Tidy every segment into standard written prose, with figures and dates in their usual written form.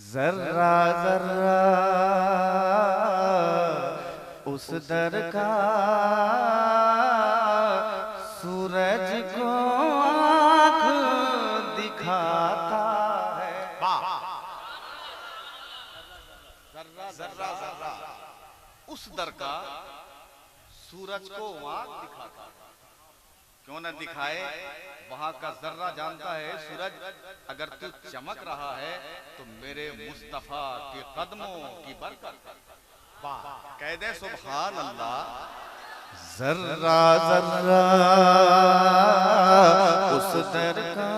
जर्रा जर्रा उस दर का सूरज को आँख दिखाता है। जर्रा जर्रा जर्रा उस दर का सूरज को आँख दिखाता है। क्यों न दिखाए, वहां का जर्रा जानता है सूरज अगर तू चमक रहा है तो मेरे मुस्तफा के कदमों की बरकत। कह दे सुभान अल्लाह। जर्रा जर्रा उस दर का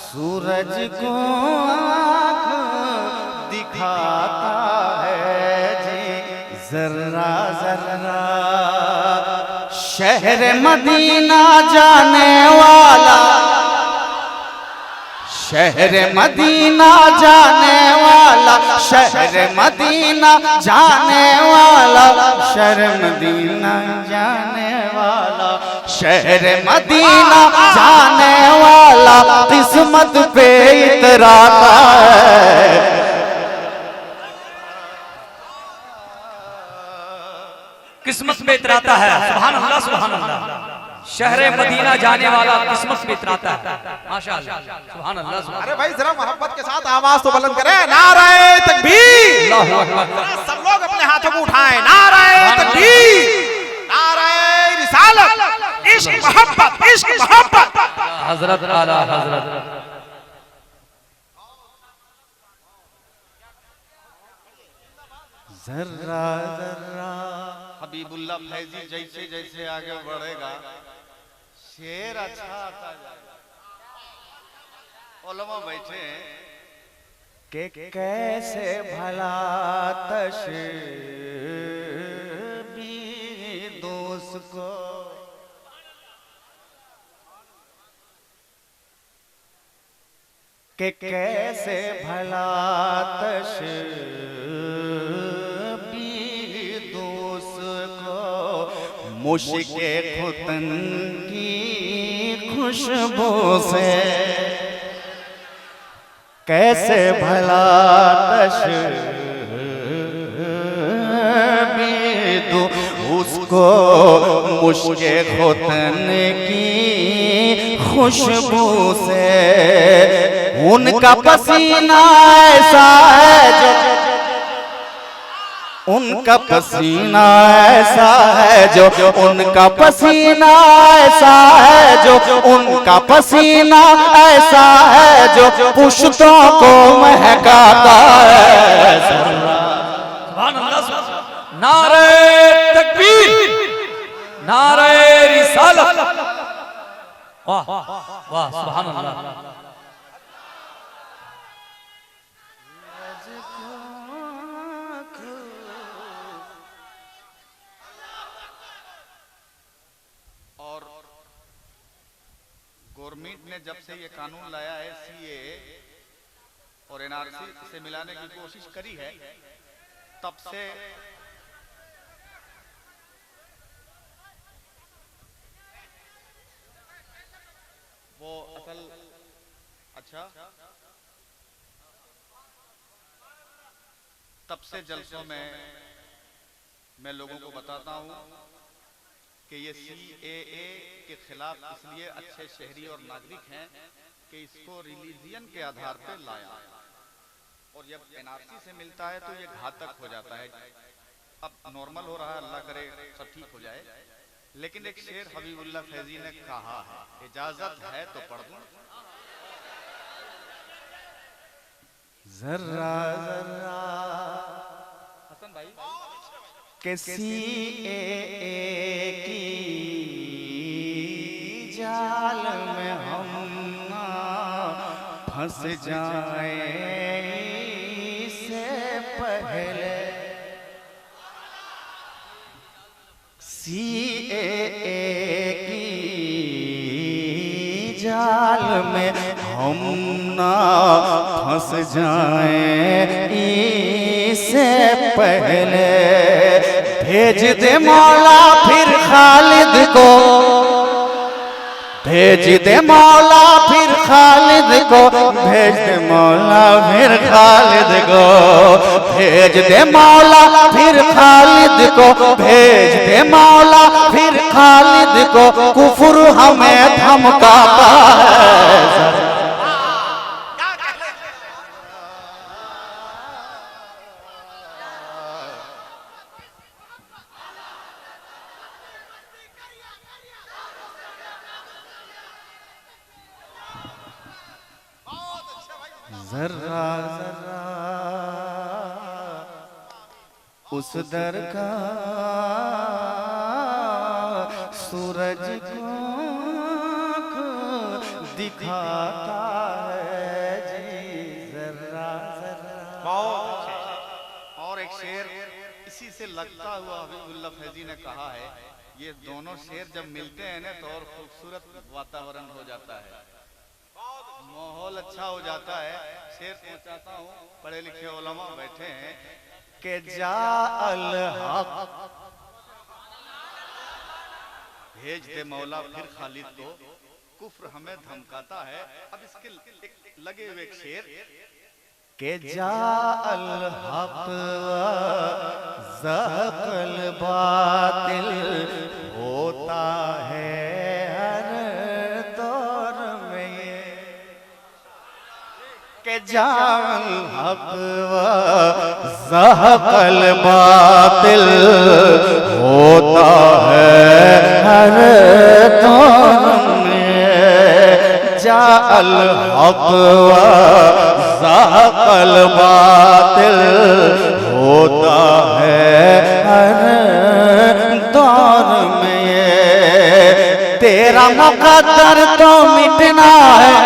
सूरज को आँख दिखाता है जी। जर्रा जर्रा शहर मदीना जाने वाला, शहर मदीना जाने वाला, शहर मदीना जाने वाला, शहर मदीना जाने वाला, शहर मदीना जाने वाला किस्मत पे इतराता है। किस्मत पे इतराता है। सुभान अल्लाह सुभान अल्लाह। शहरे मदीना जाने वाला किस्मत पे इतराता है। माशाअल्लाह सुभान अल्लाह सुभान। अरे भाई जरा मोहब्बत के साथ आवाज तो बुलंद करें। नारे तकबीर। अल्लाहु अकबर। सब लोग अपने हाथों को उठाएं। नारे तकबीर, नारे रिसालत, इश्क मोहब्बत, इश्क मोहब्बत। हजरत आला हजरत। जर्रा जर्रा हबीबुल्लाह फैजी जैसे जैसे आगे बढ़ेगा शेर अच्छा आता जाएगा। उलमा बैठे हैं के कैसे भला तश भी दोस्त को के कैसे भला तश मुश्के खुतन की खुशबू से कैसे भला तशबीह उसको मुश्के खुतन की खुशबू से। उनका पसीना ऐसा है जो, उनका पसीना ऐसा है जो, उनका पसीना ऐसा है जो, उनका पसीना ऐसा है जो पुश्तों को महकाता है। सुभान अल्लाह। नारे तकबीर, नारे रिसालत। वाह वाह सुभान अल्लाह। गवर्नमेंट ने जब से ये कानून लाया है सीए और एनआरसी से मिलाने की कोशिश करी है, तब से वो असल अच्छा तब से जलसों में मैं लोगों को बताता हूं कि ये सीएए के खिलाफ इसलिए अच्छे शहरी और नागरिक हैं कि इसको रिलीजियन के आधार पर लाया, और जब एनआरसी से मिलता है तो ये घातक हो जाता है। अब नॉर्मल हो रहा है, अल्लाह करे सब ठीक हो जाए। लेकिन एक शेर हबीबुल्लाह फैजी ने कहा है, इजाजत है तो पढ़ दूं। जर्रा जर्रा हसन भाई के सीएए की जाल में हम ना फंस जाएं इससे पहले। सीएए की जाल में हम ना फंस जाएं इससे पहले। भेज दे मौला फिर खालिद को, भेज दे मौला फिर खालिद खालिद को भेज दे मौला फिर खालिद को भेज दे मौला फिर खालिद को भेज दे मौला फिर खालिद को कुफर हमें धमकाता है। जर्रा जर्रा उस दर का सूरज को दिखाता है जी जर्रा जर्रा। बहुत अच्छे। और एक शेर इसी से लगता हुआ हबीबुल्लाह फैजी ने कहा है, ये दोनों शेर जब मिलते हैं ना तो और खूबसूरत वातावरण हो जाता है, माहौल अच्छा हो जाता है। शेर पहुंचाता हूँ, पढ़े लिखे उलमा बैठे हैं के जा अल हक भेज दे मौला फिर खालिद को कुफ्र हमें धमकाता है। अब इसके लगे हुए एक शेर के जा अल हक ज़हक़ल बातिल होता है हर दौर में के जा अल हक ज़हक़ल बातिल होता है हर दौर में जा अल हक ज़हक़ल बातिल होता है हर दौर में। तेरा मुक़द्दर तो मिटना है,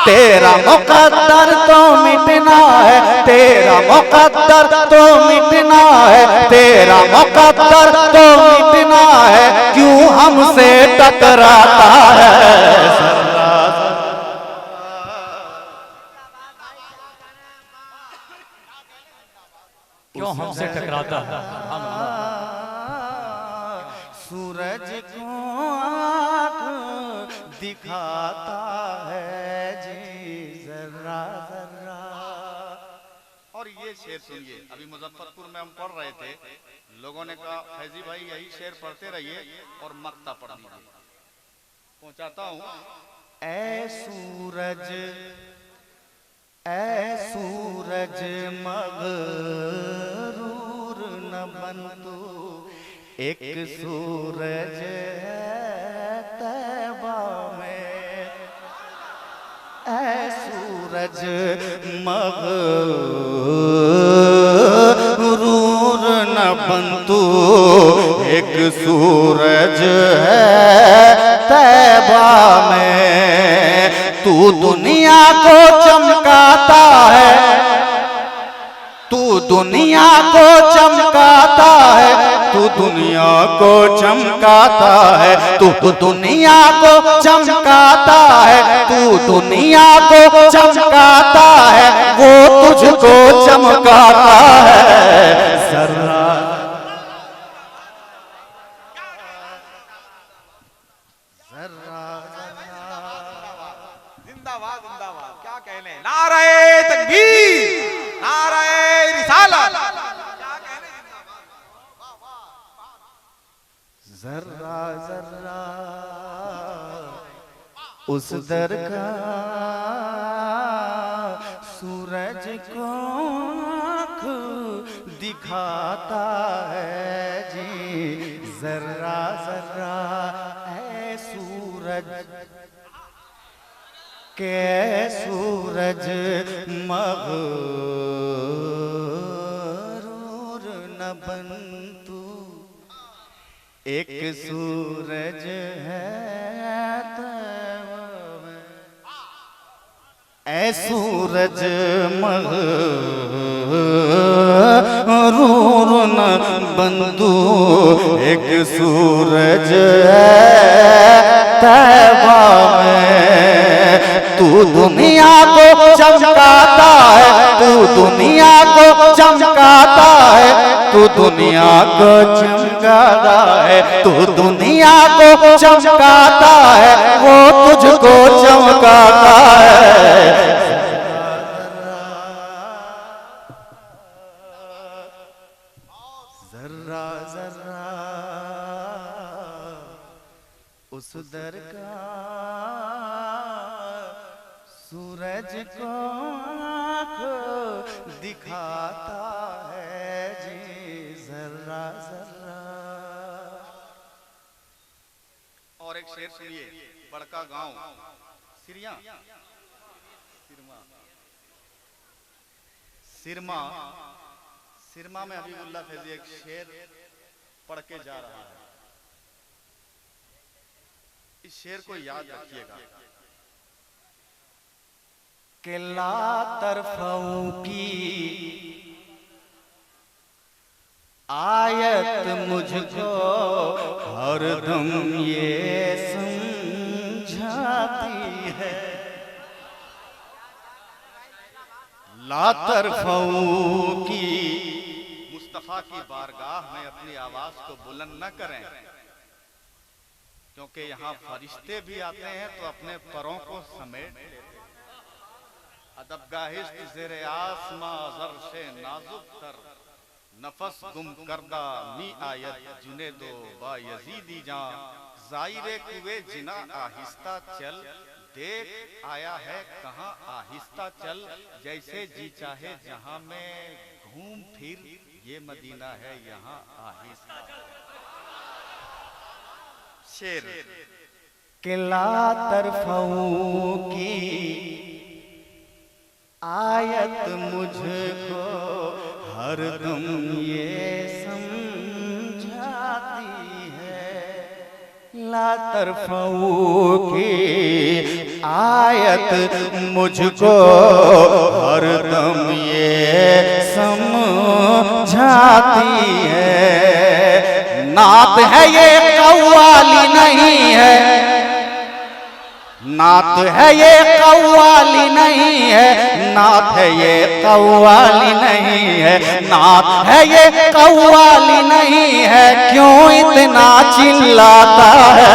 तेरा मुक़द्दर तो मिटना है, तेरा मुक़द्दर तो मिटना है, तेरा मुक़द्दर तो मिटना है, क्यों हमसे टकराता है। क्यों हमसे टकराता है। सूरज को आँख दिखाता है जी जर्रा जर्रा। और ये शेर सुनिए, अभी मुजफ्फरपुर में हम पढ़ रहे थे, लोगों ने कहा फैजी भाई यही शेर पढ़ते रहिए और मक्ता पढ़ लीजिए। पहुंचाता हूँ। ऐ सूरज मगरूर न बन तू, एक सूरज है तैबा में। ऐ सूरज मगरूर न बन तू, एक सूरज है तैबा में। तू दुनिया को चमकाता है, तू दुनिया को चमकाता है, तू दुनिया को चमकाता है, तू दुनिया को चमकाता है, तू दुनिया को चमकाता है, वो तुझको चमकाता है। जर्रा जिंदाबाद जिंदाबाद, क्या कहने, नारे तकबीर, नारे रिसालत, क्या कहने, जर्रा जर्रा उस दर का सूरज को आँख दिखाता है जी जर्रा जर्रा। ऐ सूरज के सूरज मगरूर न बन तू, एक सूरज है तैबा में। ऐ सूरज मगरूर न बन तू, एक सूरज है तैबा में। तू दुनिया को चमकाता है, तू दुनिया को चमकाता है, तू दुनिया को चमकाता है, तू दुनिया को चमकाता है, वो तुझको चमकाता उस दर का सूरज को आँख दिखाता है जी जर्रा जर्रा। और एक शेर सुनिए, बड़का गांव सिरिया सिरमा सिरमा में हबीबुल्लाह फैजी एक शेर पढ़ के जा रहा है। इस शेर को याद रखिएगा। के ला तरफ़ों की आयत मुझको हरदम ये समझाती है। ला तरफ़ों की मुस्तफा की बारगाह में अपनी आवाज को बुलंद न करें, क्योंकि यहाँ फरिश्ते भी आते हैं तो अपने परों को समेट लेते हैं। अदबगाहिश्त ज़ेरे आसमां ज़र्शे नाजुक तर, नफस गुम करदा मी आयत जुनेदो बा यजीदी जां, ज़ायरे कुवे जिना आहिस्ता चल, देख आया है कहाँ आहिस्ता चल, जैसे जी चाहे जहां में घूम फिर, ये मदीना है यहाँ आहिस्ता। शेर के ला तरफ़ों की आयत मुझको हरदम ये समझाती है। ला तरफ़ों की आयत मुझको हरदम ये समझाती है। नात है ये कव्वाली नहीं है, नात है ये कव्वाली नहीं है, नात है ये कव्वाली नहीं है, नात है ये कव्वाली नहीं है। क्यों इतना चिल्लाता है